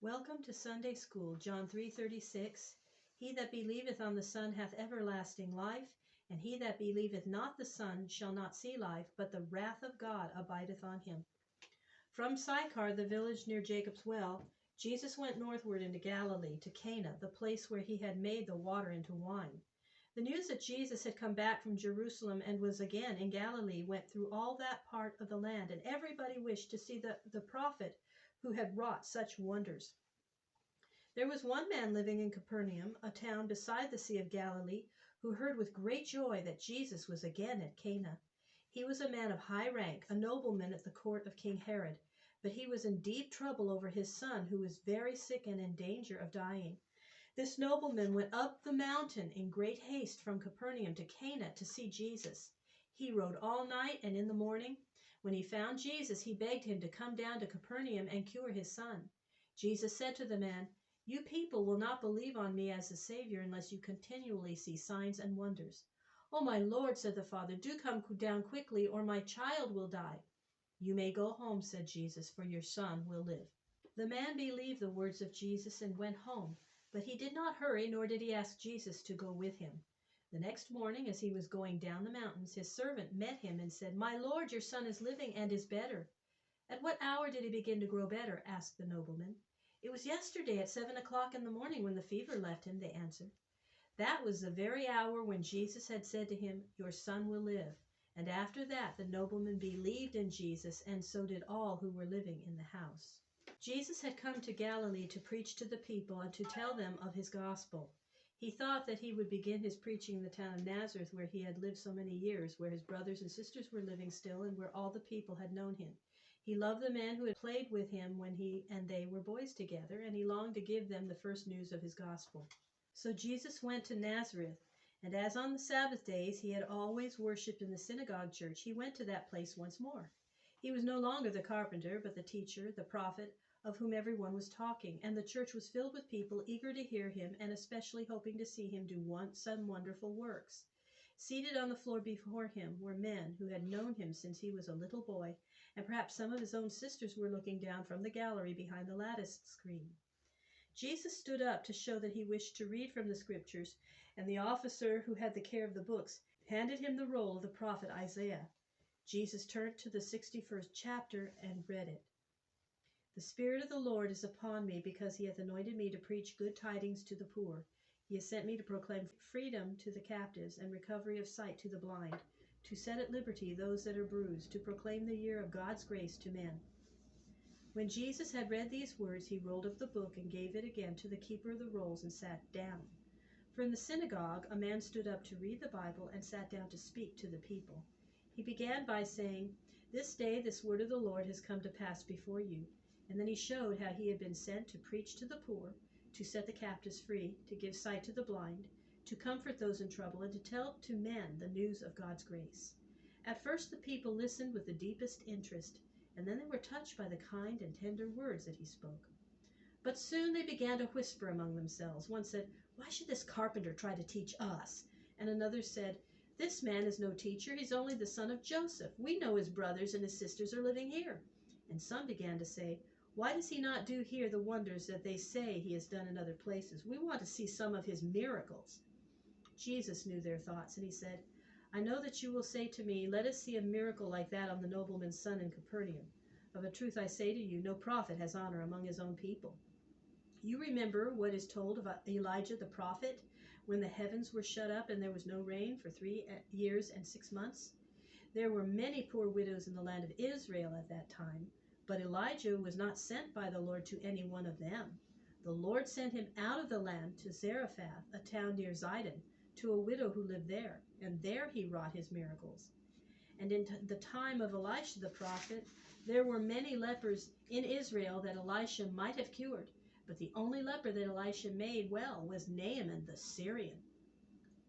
Welcome to Sunday School, John 3:36. He that believeth on the Son hath everlasting life, and he that believeth not the Son shall not see life, but the wrath of God abideth on him. From Sychar, the village near Jacob's well, Jesus went northward into Galilee, to Cana, the place where he had made the water into wine. The news that Jesus had come back from Jerusalem and was again in Galilee went through all that part of the land, and everybody wished to see the prophet who had wrought such wonders. There was one man living in Capernaum, a town beside the Sea of Galilee, who heard with great joy that Jesus was again at Cana. He was a man of high rank, a nobleman at the court of King Herod, but he was in deep trouble over his son, who was very sick and in danger of dying. This nobleman went up the mountain in great haste from Capernaum to Cana to see Jesus. He rode all night, and in the morning, when he found Jesus, he begged him to come down to Capernaum and cure his son. Jesus said to the man, "You people will not believe on me as a Savior unless you continually see signs and wonders." "Oh, my Lord," said the father, "do come down quickly, or my child will die." "You may go home," said Jesus, "for your son will live." The man believed the words of Jesus and went home, but he did not hurry, nor did he ask Jesus to go with him. The next morning, as he was going down the mountains, his servant met him and said, "My Lord, your son is living and is better." "At what hour did he begin to grow better?" asked the nobleman. "It was yesterday at 7 o'clock in the morning when the fever left him," they answered. That was the very hour when Jesus had said to him, "Your son will live." And after that the nobleman believed in Jesus, and so did all who were living in the house. Jesus had come to Galilee to preach to the people and to tell them of his gospel. He thought that he would begin his preaching in the town of Nazareth, where he had lived so many years, where his brothers and sisters were living still, and where all the people had known him. He loved the men who had played with him when he and they were boys together, and he longed to give them the first news of his gospel. So Jesus went to Nazareth, and as on the Sabbath days he had always worshipped in the synagogue church, he went to that place once more. He was no longer the carpenter, but the teacher, the prophet, of whom everyone was talking, and the church was filled with people eager to hear him and especially hoping to see him do some wonderful works. Seated on the floor before him were men who had known him since he was a little boy, and perhaps some of his own sisters were looking down from the gallery behind the lattice screen. Jesus stood up to show that he wished to read from the scriptures, and the officer who had the care of the books handed him the roll of the prophet Isaiah. Jesus turned to the 61st chapter and read it. "The Spirit of the Lord is upon me, because he hath anointed me to preach good tidings to the poor. He has sent me to proclaim freedom to the captives and recovery of sight to the blind, to set at liberty those that are bruised, to proclaim the year of God's grace to men." When Jesus had read these words, he rolled up the book and gave it again to the keeper of the rolls and sat down. For in the synagogue a man stood up to read the Bible and sat down to speak to the people. He began by saying, "This day this word of the Lord has come to pass before you." And then he showed how he had been sent to preach to the poor, to set the captives free, to give sight to the blind, to comfort those in trouble, and to tell to men the news of God's grace. At first the people listened with the deepest interest, and then they were touched by the kind and tender words that he spoke. But soon they began to whisper among themselves. One said, "Why should this carpenter try to teach us?" And another said, "This man is no teacher, he's only the son of Joseph. We know his brothers and his sisters are living here." And some began to say, "Why does he not do here the wonders that they say he has done in other places? We want to see some of his miracles." Jesus knew their thoughts, and he said, "I know that you will say to me, 'Let us see a miracle like that on the nobleman's son in Capernaum.' Of a truth I say to you, no prophet has honor among his own people. You remember what is told of Elijah the prophet, when the heavens were shut up and there was no rain for 3 years and 6 months? There were many poor widows in the land of Israel at that time, but Elijah was not sent by the Lord to any one of them. The Lord sent him out of the land to Zarephath, a town near Zidon, to a widow who lived there, and there he wrought his miracles. And in the time of Elisha the prophet, there were many lepers in Israel that Elisha might have cured, but the only leper that Elisha made well was Naaman the Syrian."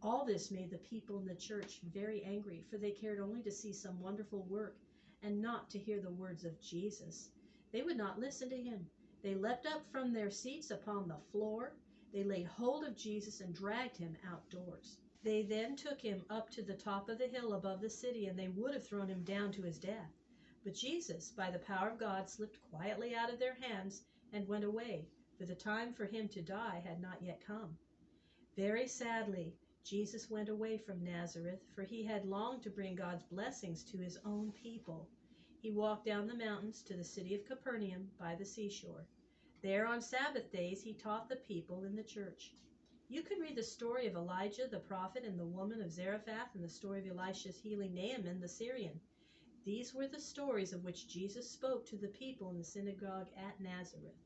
All this made the people in the church very angry, for they cared only to see some wonderful work and not to hear the words of Jesus. They would not listen to him. They leapt up from their seats upon the floor. They laid hold of Jesus and dragged him outdoors. They then took him up to the top of the hill above the city, and they would have thrown him down to his death. But Jesus, by the power of God, slipped quietly out of their hands and went away, for the time for him to die had not yet come. Very sadly, Jesus went away from Nazareth, for he had longed to bring God's blessings to his own people. He walked down the mountains to the city of Capernaum by the seashore. There on Sabbath days he taught the people in the church. You can read the story of Elijah the prophet and the woman of Zarephath and the story of Elisha's healing Naaman the Syrian. These were the stories of which Jesus spoke to the people in the synagogue at Nazareth.